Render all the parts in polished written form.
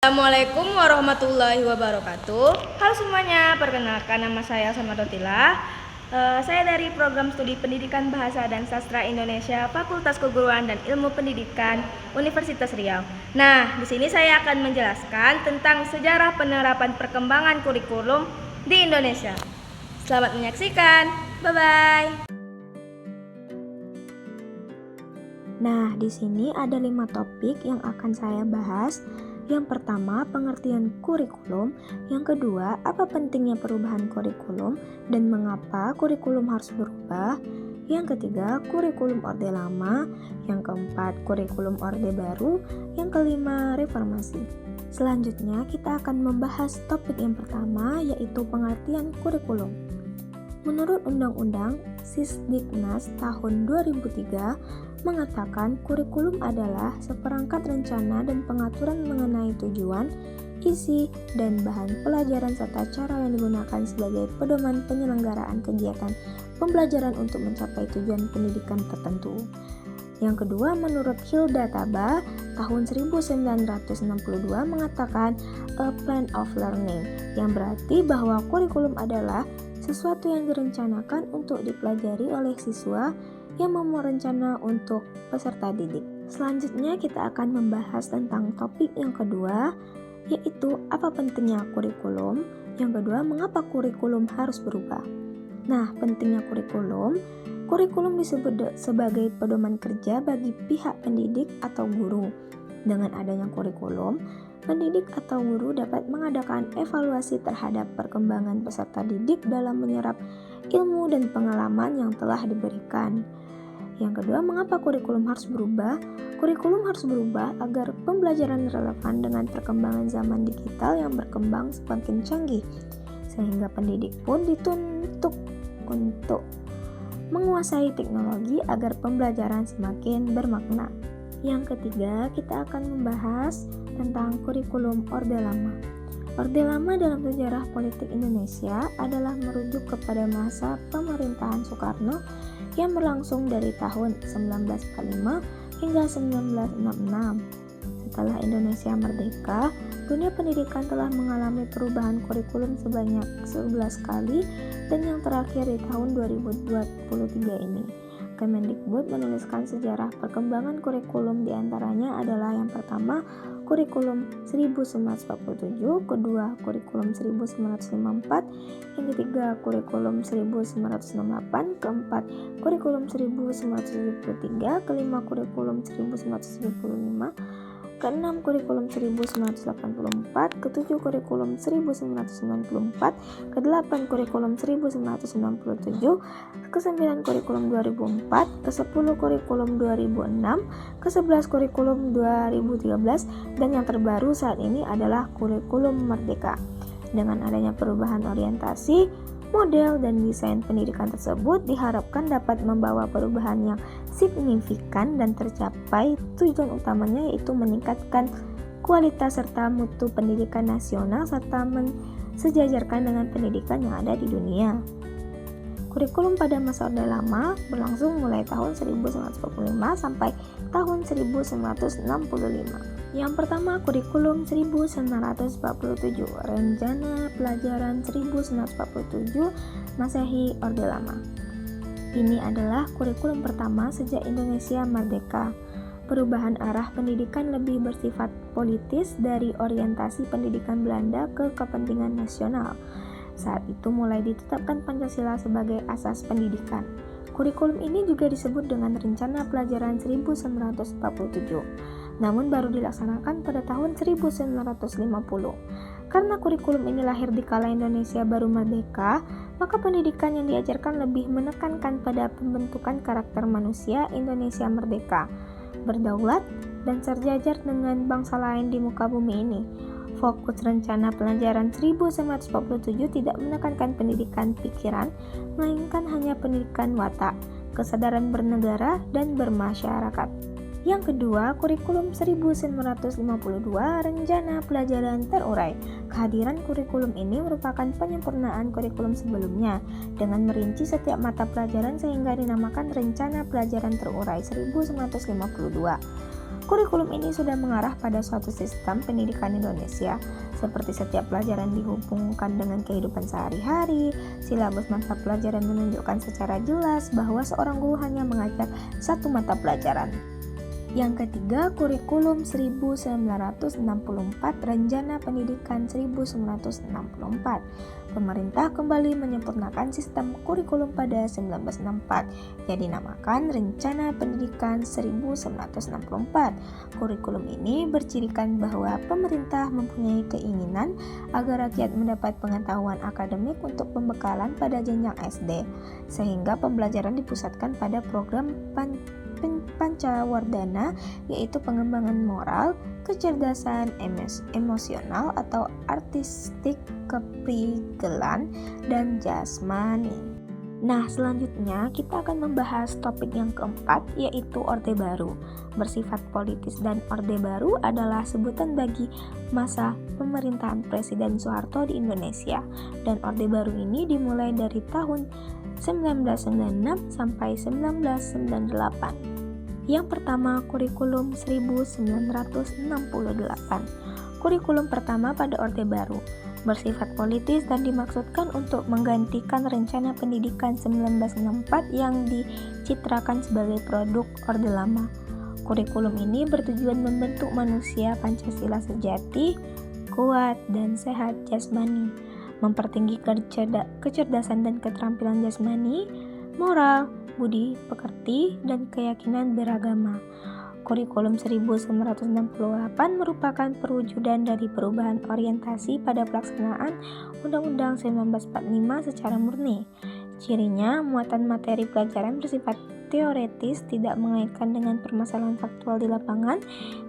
Assalamualaikum warahmatullahi wabarakatuh. Halo semuanya, perkenalkan nama saya Samadotila. Saya dari program studi Pendidikan Bahasa dan Sastra Indonesia Fakultas Keguruan dan Ilmu Pendidikan Universitas Riau. Nah, di sini saya akan menjelaskan tentang sejarah penerapan perkembangan kurikulum di Indonesia. Selamat menyaksikan. Bye-bye. Nah, di sini ada 5 topik yang akan saya bahas. Yang pertama, pengertian kurikulum. Yang kedua, apa pentingnya perubahan kurikulum dan mengapa kurikulum harus berubah. Yang ketiga, kurikulum Orde Lama. Yang keempat, kurikulum Orde Baru. Yang kelima, reformasi. Selanjutnya, kita akan membahas topik yang pertama, yaitu pengertian kurikulum. Menurut Undang-Undang Sisdiknas tahun 2003 mengatakan kurikulum adalah seperangkat rencana dan pengaturan mengenai tujuan, isi, dan bahan pelajaran serta cara yang digunakan sebagai pedoman penyelenggaraan kegiatan pembelajaran untuk mencapai tujuan pendidikan tertentu. Yang kedua, menurut Hilda Taba tahun 1962 mengatakan a plan of learning, yang berarti bahwa kurikulum adalah sesuatu yang direncanakan untuk dipelajari oleh siswa yang membuat rencana untuk peserta didik. Selanjutnya kita akan membahas tentang topik yang kedua, yaitu apa pentingnya kurikulum. Yang kedua, mengapa kurikulum harus berubah. Nah, pentingnya kurikulum disebut sebagai pedoman kerja bagi pihak pendidik atau guru. Dengan adanya kurikulum, pendidik atau guru dapat mengadakan evaluasi terhadap perkembangan peserta didik dalam menyerap ilmu dan pengalaman yang telah diberikan. Yang kedua, mengapa kurikulum harus berubah? Kurikulum harus berubah agar pembelajaran relevan dengan perkembangan zaman digital yang berkembang semakin canggih, sehingga pendidik pun dituntut untuk menguasai teknologi agar pembelajaran semakin bermakna. Yang ketiga, kita akan membahas tentang kurikulum Orde Lama. Orde Lama dalam sejarah politik Indonesia adalah merujuk kepada masa pemerintahan Soekarno yang berlangsung dari tahun 1945 hingga 1966. Setelah Indonesia merdeka, dunia pendidikan telah mengalami perubahan kurikulum sebanyak 11 kali dan yang terakhir di tahun 2023 ini. Kemendikbud menuliskan sejarah perkembangan kurikulum, diantaranya adalah yang pertama kurikulum 1947, kedua kurikulum 1954, yang ketiga kurikulum 1968, keempat kurikulum 1973, kelima kurikulum 1975, keenam kurikulum 1984, ketujuh kurikulum 1994, kedelapan kurikulum 1997, kesembilan kurikulum 2004, kesepuluh kurikulum 2006, kesebelas kurikulum 2013, dan yang terbaru saat ini adalah kurikulum Merdeka. Dengan adanya perubahan orientasi, model dan desain pendidikan tersebut diharapkan dapat membawa perubahan yang signifikan dan tercapai tujuan utamanya, yaitu meningkatkan kualitas serta mutu pendidikan nasional serta mensejajarkan dengan pendidikan yang ada di dunia. Kurikulum pada masa Orde Lama berlangsung mulai tahun 1945 sampai tahun 1965. Yang pertama, kurikulum 1947, Rencana Pelajaran 1947 Masehi Orde Lama. Ini adalah kurikulum pertama sejak Indonesia merdeka. Perubahan arah pendidikan lebih bersifat politis dari orientasi pendidikan Belanda ke kepentingan nasional. Saat itu mulai ditetapkan Pancasila sebagai asas pendidikan. Kurikulum ini juga disebut dengan Rencana Pelajaran 1947, namun baru dilaksanakan pada tahun 1950. Karena kurikulum ini lahir di kala Indonesia baru merdeka, maka pendidikan yang diajarkan lebih menekankan pada pembentukan karakter manusia Indonesia merdeka, berdaulat, dan sejajar dengan bangsa lain di muka bumi ini. Fokus Rencana Pelajaran 1947 tidak menekankan pendidikan pikiran, melainkan hanya pendidikan watak, kesadaran bernegara, dan bermasyarakat. Yang kedua, kurikulum 1952, Rencana Pelajaran Terurai. Kehadiran kurikulum ini merupakan penyempurnaan kurikulum sebelumnya dengan merinci setiap mata pelajaran sehingga dinamakan Rencana Pelajaran Terurai 1952. Kurikulum ini sudah mengarah pada suatu sistem pendidikan Indonesia, seperti setiap pelajaran dihubungkan dengan kehidupan sehari-hari. Silabus mata pelajaran menunjukkan secara jelas bahwa seorang guru hanya mengajar satu mata pelajaran. Yang ketiga, kurikulum 1964, Rencana Pendidikan 1964. Pemerintah kembali menyempurnakan sistem kurikulum pada 1964, yang dinamakan Rencana Pendidikan 1964. Kurikulum ini bercirikan bahwa pemerintah mempunyai keinginan agar rakyat mendapat pengetahuan akademik untuk pembekalan pada jenjang SD, sehingga pembelajaran dipusatkan pada program Pancawardhana, yaitu pengembangan moral, kecerdasan emosional atau artistik, keprigelan, dan jasmani. Nah, selanjutnya kita akan membahas topik yang keempat, yaitu Orde Baru. Bersifat politis, dan Orde Baru adalah sebutan bagi masa pemerintahan Presiden Soeharto di Indonesia. Dan Orde Baru ini dimulai dari tahun 1996 sampai 1998. Yang pertama, kurikulum 1968. Kurikulum pertama pada Orde Baru bersifat politis dan dimaksudkan untuk menggantikan Rencana Pendidikan 1964 yang dicitrakan sebagai produk Orde Lama. Kurikulum ini bertujuan membentuk manusia Pancasila sejati, kuat, dan sehat jasmani, mempertinggi kecerdasan dan keterampilan jasmani, moral, budi pekerti, dan keyakinan beragama. Kurikulum 1968 merupakan perwujudan dari perubahan orientasi pada pelaksanaan Undang-Undang 1945 secara murni. Cirinya, muatan materi pelajaran bersifat teoretis, tidak mengaitkan dengan permasalahan faktual di lapangan.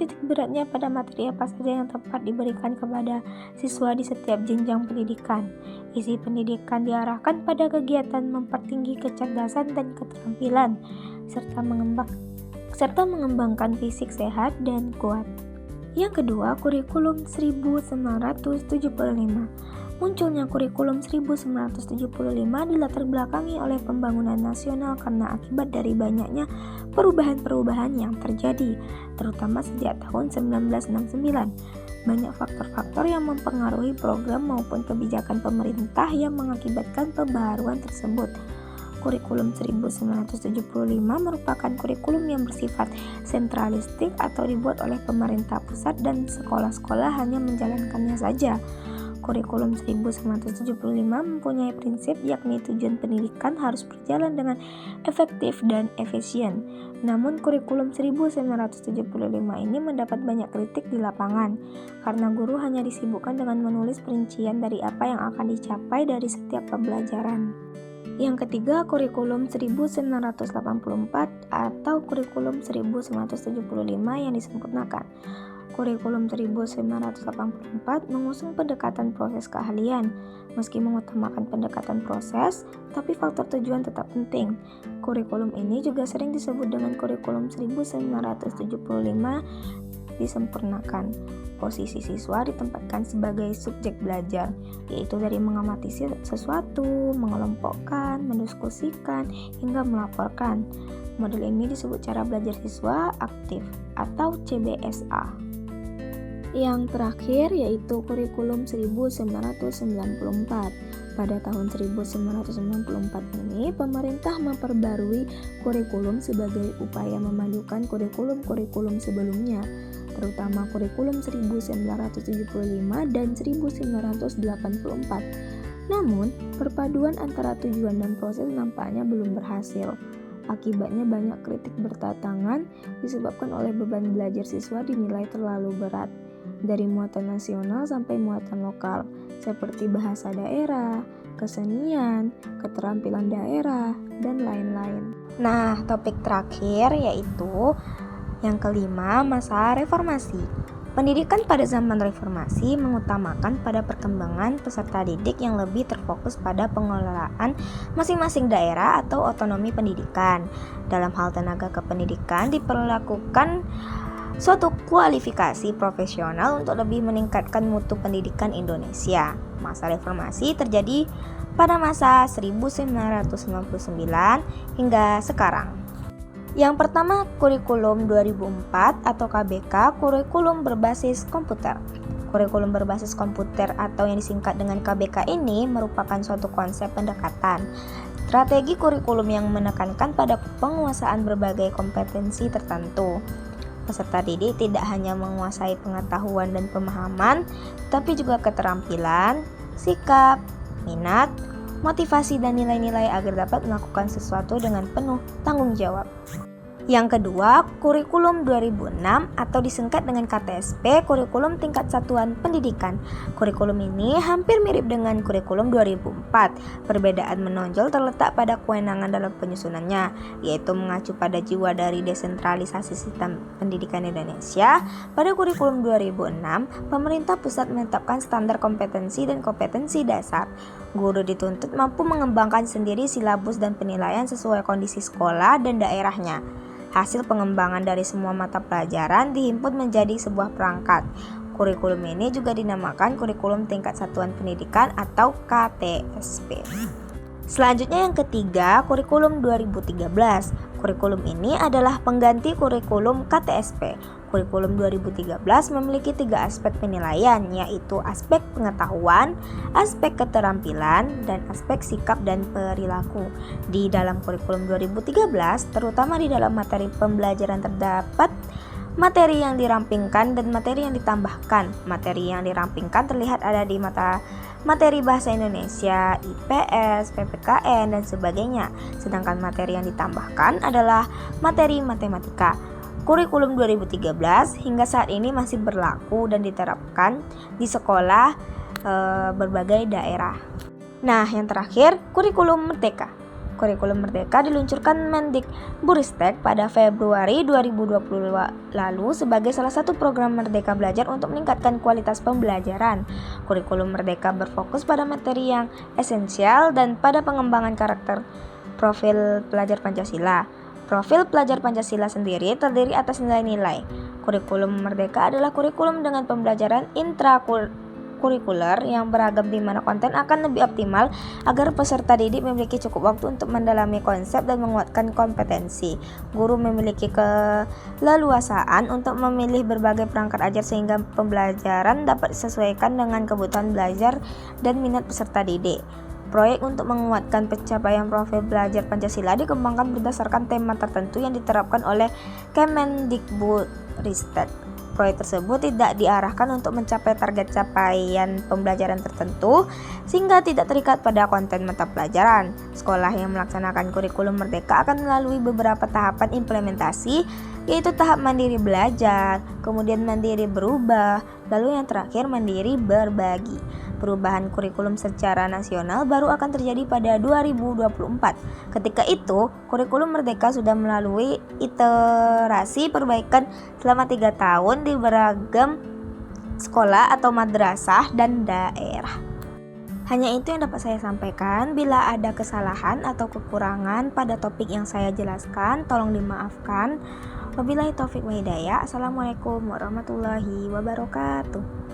Titik beratnya pada materi apa saja yang tepat diberikan kepada siswa di setiap jenjang pendidikan. Isi pendidikan diarahkan pada kegiatan mempertinggi kecerdasan dan keterampilan, serta mengembangkan fisik sehat dan kuat. Yang kedua, kurikulum 1975. Munculnya kurikulum 1975 dilatar belakangi oleh pembangunan nasional karena akibat dari banyaknya perubahan-perubahan yang terjadi, terutama sejak tahun 1969. Banyak faktor-faktor yang mempengaruhi program maupun kebijakan pemerintah yang mengakibatkan pembaharuan tersebut. Kurikulum 1975 merupakan kurikulum yang bersifat sentralistik atau dibuat oleh pemerintah pusat dan sekolah-sekolah hanya menjalankannya saja. Kurikulum 1975 mempunyai prinsip yakni tujuan pendidikan harus berjalan dengan efektif dan efisien. Namun kurikulum 1975 ini mendapat banyak kritik di lapangan karena guru hanya disibukkan dengan menulis perincian dari apa yang akan dicapai dari setiap pembelajaran. Yang ketiga, kurikulum 1984 atau kurikulum 1975 yang disempurnakan. Kurikulum 1984 mengusung pendekatan proses keahlian. Meski mengutamakan pendekatan proses, tapi faktor tujuan tetap penting. Kurikulum ini juga sering disebut dengan kurikulum 1975 disempurnakan. Posisi siswa ditempatkan sebagai subjek belajar, yaitu dari mengamati sesuatu, mengelompokkan, mendiskusikan, hingga melaporkan. Model ini disebut cara belajar siswa aktif atau CBSA. Yang terakhir yaitu kurikulum 1994. Pada tahun 1994 ini, pemerintah memperbarui kurikulum sebagai upaya memadukan kurikulum-kurikulum sebelumnya, terutama kurikulum 1975 dan 1984. Namun, perpaduan antara tujuan dan proses nampaknya belum berhasil. Akibatnya banyak kritik berdatangan disebabkan oleh beban belajar siswa dinilai terlalu berat, dari muatan nasional sampai muatan lokal, seperti bahasa daerah, kesenian, keterampilan daerah, dan lain-lain. Nah, topik terakhir yaitu yang kelima, masa reformasi. Pendidikan pada zaman reformasi mengutamakan pada perkembangan peserta didik yang lebih terfokus pada pengelolaan masing-masing daerah atau otonomi pendidikan. Dalam hal tenaga kependidikan diperlakukan suatu kualifikasi profesional untuk lebih meningkatkan mutu pendidikan Indonesia. Masa reformasi terjadi pada masa 1999 hingga sekarang. Yang pertama, kurikulum 2004 atau KBK, kurikulum berbasis komputer. Kurikulum berbasis komputer atau yang disingkat dengan KBK ini merupakan suatu konsep pendekatan strategi kurikulum yang menekankan pada penguasaan berbagai kompetensi tertentu. Peserta didik tidak hanya menguasai pengetahuan dan pemahaman, tapi juga keterampilan, sikap, minat, motivasi, dan nilai-nilai agar dapat melakukan sesuatu dengan penuh tanggung jawab. Yang kedua, kurikulum 2006 atau disingkat dengan KTSP, kurikulum tingkat satuan pendidikan. Kurikulum ini hampir mirip dengan kurikulum 2004. Perbedaan menonjol terletak pada kewenangan dalam penyusunannya, yaitu mengacu pada jiwa dari desentralisasi sistem pendidikan Indonesia. Pada kurikulum 2006, pemerintah pusat menetapkan standar kompetensi dan kompetensi dasar. Guru dituntut mampu mengembangkan sendiri silabus dan penilaian sesuai kondisi sekolah dan daerahnya. Hasil pengembangan dari semua mata pelajaran dihimpun menjadi sebuah perangkat. Kurikulum ini juga dinamakan kurikulum tingkat satuan pendidikan atau KTSP. Selanjutnya yang ketiga, kurikulum 2013. Kurikulum ini adalah pengganti kurikulum KTSP. Kurikulum 2013 memiliki 3 aspek penilaian, yaitu aspek pengetahuan, aspek keterampilan, dan aspek sikap dan perilaku. Di dalam kurikulum 2013, terutama di dalam materi pembelajaran terdapat materi yang dirampingkan dan materi yang ditambahkan. Materi yang dirampingkan terlihat ada di materi bahasa Indonesia, IPS, PPKN, dan sebagainya. Sedangkan materi yang ditambahkan adalah materi matematika. Kurikulum 2013 hingga saat ini masih berlaku dan diterapkan di sekolah berbagai daerah. Nah, yang terakhir, kurikulum merdeka. Kurikulum merdeka diluncurkan Mendikbudristek pada Februari 2020 lalu sebagai salah satu program Merdeka Belajar untuk meningkatkan kualitas pembelajaran. Kurikulum merdeka berfokus pada materi yang esensial dan pada pengembangan karakter profil pelajar Pancasila. Profil pelajar Pancasila sendiri terdiri atas nilai-nilai. Kurikulum merdeka adalah kurikulum dengan pembelajaran intrakurikuler yang beragam di mana konten akan lebih optimal agar peserta didik memiliki cukup waktu untuk mendalami konsep dan menguatkan kompetensi. Guru memiliki keleluasaan untuk memilih berbagai perangkat ajar sehingga pembelajaran dapat disesuaikan dengan kebutuhan belajar dan minat peserta didik. Proyek untuk menguatkan pencapaian profil belajar Pancasila dikembangkan berdasarkan tema tertentu yang diterapkan oleh Kemendikbudristek. Proyek tersebut tidak diarahkan untuk mencapai target capaian pembelajaran tertentu sehingga tidak terikat pada konten mata pelajaran. Sekolah yang melaksanakan kurikulum merdeka akan melalui beberapa tahapan implementasi, yaitu tahap mandiri belajar, kemudian mandiri berubah, lalu yang terakhir mandiri berbagi. Perubahan kurikulum secara nasional baru akan terjadi pada 2024. Ketika itu, kurikulum merdeka sudah melalui iterasi perbaikan selama 3 tahun di beragam sekolah atau madrasah dan daerah. Hanya itu yang dapat saya sampaikan. Bila ada kesalahan atau kekurangan pada topik yang saya jelaskan, tolong dimaafkan. Wabillahi taufik wa hidayah. Assalamualaikum warahmatullahi wabarakatuh.